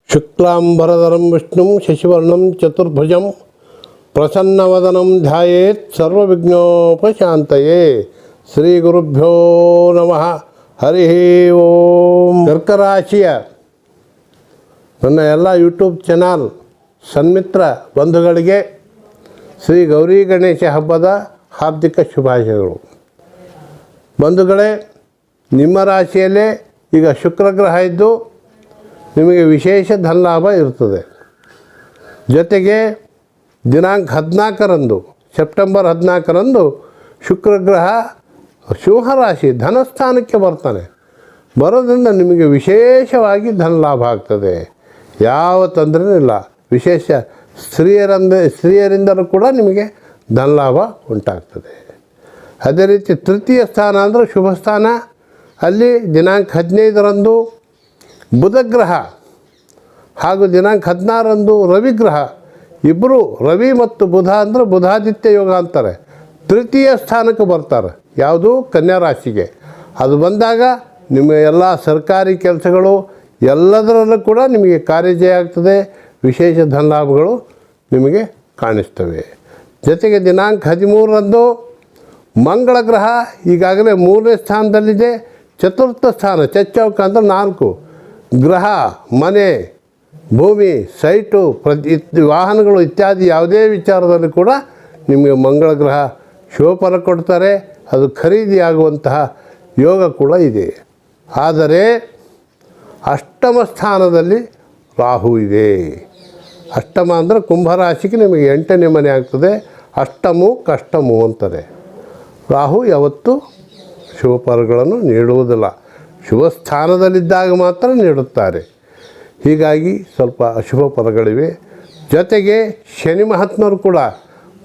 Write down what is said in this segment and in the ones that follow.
ಶುಕ್ಲಾಂಬರಧರಂ ವಿಷ್ಣುಂ ಶಶಿವರ್ಣಂ ಚತುರ್ಭುಜಂ ಪ್ರಸನ್ನವದನಂ ಧ್ಯಾಯೇತ್ ಸರ್ವವಿಘ್ನೋಪಶಾಂತಯೇ. ಶ್ರೀ ಗುರುಭ್ಯೋ ನಮಃ. ಹರಿ ಓಂ. ಕರ್ಕರಾಶಿಯ ನನ್ನ ಎಲ್ಲ ಯೂಟ್ಯೂಬ್ ಚಾನಲ್ ಸನ್ಮಿತ್ರ ಬಂಧುಗಳಿಗೆ ಶ್ರೀ ಗೌರಿ ಗಣೇಶ ಹಬ್ಬದ ಹಾರ್ದಿಕ ಶುಭಾಶಯಗಳು. ಬಂಧುಗಳೇ, ನಿಮ್ಮ ರಾಶಿಯಲ್ಲೇ ಈಗ ಶುಕ್ರಗ್ರಹ ಇದ್ದು ನಿಮಗೆ ವಿಶೇಷ ಧನಲಾಭ ಇರ್ತದೆ. ಜೊತೆಗೆ ದಿನಾಂಕ 14ರಂದು ಸೆಪ್ಟೆಂಬರ್ 14ರಂದು ಶುಕ್ರಗ್ರಹ ಸಿಂಹರಾಶಿ ಧನಸ್ಥಾನಕ್ಕೆ ಬರ್ತಾನೆ. ಬರೋದ್ರಿಂದ ನಿಮಗೆ ವಿಶೇಷವಾಗಿ ಧನಲಾಭ ಆಗ್ತದೆ. ಯಾವ ತೊಂದರೆಯೂ ಇಲ್ಲ. ವಿಶೇಷ ಸ್ತ್ರೀಯರಿಂದಲೂ ಕೂಡ ನಿಮಗೆ ಧನಲಾಭ ಉಂಟಾಗ್ತದೆ. ಅದೇ ರೀತಿ ತೃತೀಯ ಸ್ಥಾನ ಅಂದರೆ ಶುಭ ಸ್ಥಾನ. ಅಲ್ಲಿ ದಿನಾಂಕ 15ರಂದು ಬುಧಗ್ರಹ ಹಾಗೂ ದಿನಾಂಕ 16ರಂದು ರವಿಗ್ರಹ ಇಬ್ಬರು, ರವಿ ಮತ್ತು ಬುಧ ಅಂದರೆ ಬುಧಾದಿತ್ಯ ಯೋಗ ಅಂತಾರೆ, ತೃತೀಯ ಸ್ಥಾನಕ್ಕೆ ಬರ್ತಾರೆ. ಯಾವುದು? ಕನ್ಯಾ ರಾಶಿಗೆ. ಅದು ಬಂದಾಗ ನಿಮ್ಮ ಎಲ್ಲ ಸರ್ಕಾರಿ ಕೆಲಸಗಳು ಎಲ್ಲದರಲ್ಲೂ ಕೂಡ ನಿಮಗೆ ಕಾರ್ಯಜಯ ಆಗ್ತದೆ. ವಿಶೇಷ ಧನಲಾಭಗಳು ನಿಮಗೆ ಕಾಣಿಸ್ತವೆ. ಜೊತೆಗೆ ದಿನಾಂಕ 13ರಂದು ಮಂಗಳ ಗ್ರಹ ಈಗಾಗಲೇ 3ನೇ ಸ್ಥಾನದಲ್ಲಿದೆ. ಚತುರ್ಥ ಸ್ಥಾನ ಚಚ್ಚೌಕ ಅಂದರೆ 4 ಗ್ರಹ, ಮನೆ, ಭೂಮಿ, ಸೈಟು, ವಾಹನಗಳು ಇತ್ಯಾದಿ ಯಾವುದೇ ವಿಚಾರದಲ್ಲಿ ಕೂಡ ನಿಮಗೆ ಮಂಗಳ ಗ್ರಹ ಶುಭಫಲ ಕೊಡ್ತಾರೆ. ಅದು ಖರೀದಿಯಾಗುವಂತಹ ಯೋಗ ಕೂಡ ಇದೆ. ಆದರೆ ಅಷ್ಟಮ ಸ್ಥಾನದಲ್ಲಿ ರಾಹು ಇದೆ. ಅಷ್ಟಮ ಅಂದರೆ ಕುಂಭರಾಶಿಗೆ ನಿಮಗೆ 8ನೇ ಮನೆ ಆಗ್ತದೆ. ಅಷ್ಟಮು ಕಷ್ಟಮು ಅಂತಾರೆ. ರಾಹು ಯಾವತ್ತೂ ಶುಭಫಲಗಳನ್ನು ನೀಡುವುದಿಲ್ಲ. ಶುಭ ಸ್ಥಾನದಲ್ಲಿದ್ದಾಗ ಮಾತ್ರ ನೀಡುತ್ತಾರೆ. ಹೀಗಾಗಿ ಸ್ವಲ್ಪ ಅಶುಭ ಫಲಗಳಿವೆ. ಜೊತೆಗೆ ಶನಿ ಮಹಾತ್ಮರು ಕೂಡ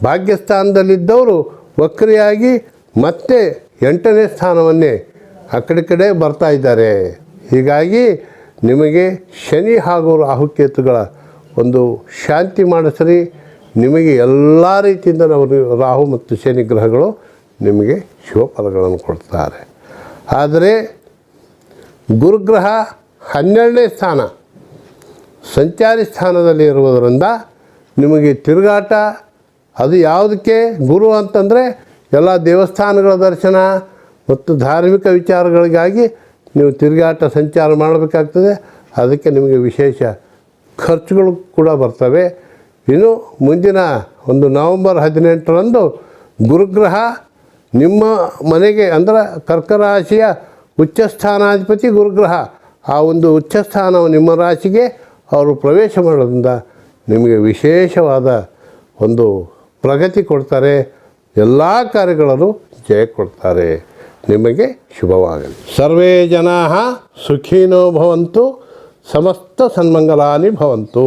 ಭಾಗ್ಯಸ್ಥಾನದಲ್ಲಿದ್ದವರು ವಕ್ರಿಯಾಗಿ ಮತ್ತೆ 8ನೇ ಸ್ಥಾನವನ್ನೇ ಆ ಕಡೆ ಬರ್ತಾ ಇದ್ದಾರೆ. ಹೀಗಾಗಿ ನಿಮಗೆ ಶನಿ ಹಾಗೂ ರಾಹುಕೇತುಗಳ ಒಂದು ಶಾಂತಿ ಮಾಡಿಸ್ರಿ. ನಿಮಗೆ ಎಲ್ಲ ರೀತಿಯಿಂದ ರಾಹು ಮತ್ತು ಶನಿ ಗ್ರಹಗಳು ನಿಮಗೆ ಶುಭ ಫಲಗಳನ್ನು ಕೊಡ್ತಾರೆ. ಆದರೆ ಗುರುಗ್ರಹ 12ನೇ ಸ್ಥಾನ ಸಂಚಾರಿ ಸ್ಥಾನದಲ್ಲಿ ಇರುವುದರಿಂದ ನಿಮಗೆ ತಿರುಗಾಟ. ಅದು ಯಾವುದಕ್ಕೆ? ಗುರು ಅಂತಂದರೆ ಎಲ್ಲ ದೇವಸ್ಥಾನಗಳ ದರ್ಶನ ಮತ್ತು ಧಾರ್ಮಿಕ ವಿಚಾರಗಳಿಗಾಗಿ ನೀವು ತಿರುಗಾಟ ಸಂಚಾರ ಮಾಡಬೇಕಾಗ್ತದೆ. ಅದಕ್ಕೆ ನಿಮಗೆ ವಿಶೇಷ ಖರ್ಚುಗಳು ಕೂಡ ಬರ್ತವೆ. ಇನ್ನು ಮುಂದಿನ ಒಂದು ನವೆಂಬರ್ 18ರಂದು ಗುರುಗ್ರಹ ನಿಮ್ಮ ಮನೆಗೆ ಅಂದರೆ ಕರ್ಕರಾಶಿಯ ಉಚ್ಚಸ್ಥಾನಾಧಿಪತಿ ಗುರುಗ್ರಹ, ಆ ಒಂದು ಉಚ್ಚಸ್ಥಾನವು ನಿಮ್ಮ ರಾಶಿಗೆ ಅವರು ಪ್ರವೇಶ ಮಾಡೋದ್ರಿಂದ ನಿಮಗೆ ವಿಶೇಷವಾದ ಒಂದು ಪ್ರಗತಿ ಕೊಡ್ತಾರೆ. ಎಲ್ಲ ಕಾರ್ಯಗಳಲ್ಲೂ ಜಯ ಕೊಡ್ತಾರೆ. ನಿಮಗೆ ಶುಭವಾಗಲಿ. ಸರ್ವೇ ಜನಾಃ ಸುಖಿನೋ ಭವಂತು. ಸಮಸ್ತ ಸನ್ಮಂಗಲಾನಿ ಭವಂತು.